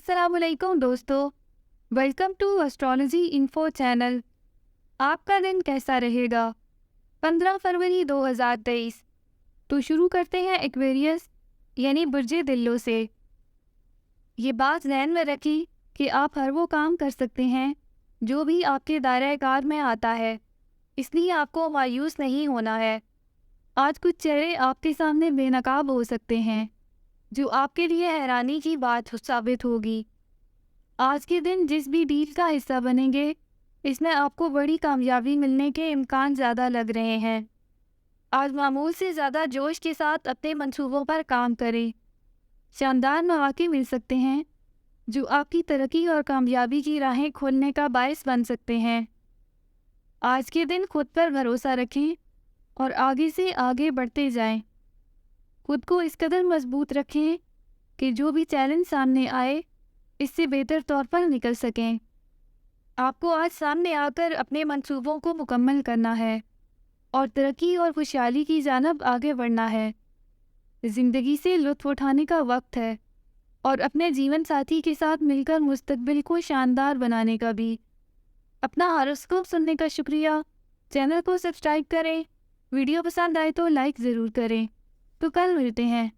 अस्सलामुअलैकुम दोस्तों, welcome to astrology info channel. आपका दिन कैसा रहेगा? 15 फरवरी 2023। तो शुरू करते हैं एक्वेरियस यानी बुर्जे दिल्लो से। ये बात ध्यान में रखिए कि आप हर वो काम कर सकते हैं जो भी आपके दायरे कार में आता है, इसलिए आपको मायूस नहीं होना है। आज कुछ चेहरे आपके सामने बेनकाब हो सकते हैं जो आपके लिए हैरानी की बात साबित होगी। आज के दिन जिस भी डील का हिस्सा बनेंगे, इसमें आपको बड़ी कामयाबी मिलने के इम्कान ज़्यादा लग रहे हैं। आज मामूल से ज़्यादा जोश के साथ अपने मंसूबों पर काम करें। शानदार मौके मिल सकते हैं जो आपकी तरक्की और कामयाबी की राहें खोलने का बायस बन सकते हैं। आज के दिन खुद पर भरोसा रखें और आगे से आगे बढ़ते जाएं। खुद को इस कदर मजबूत रखें कि जो भी चैलेंज सामने आए, इससे बेहतर तौर पर निकल सकें। आपको आज सामने आकर अपने मंसूबों को मुकम्मल करना है और तरक्की और खुशहाली की जानिब आगे बढ़ना है। ज़िंदगी से लुत्फ़ उठाने का वक्त है और अपने जीवन साथी के साथ मिलकर मुस्तकबिल को शानदार बनाने का भी। अपना हॉरोस्कोप सुनने का शुक्रिया। चैनल को सब्सक्राइब करें। वीडियो पसंद आए तो लाइक ज़रूर करें। तो कल मिलते हैं।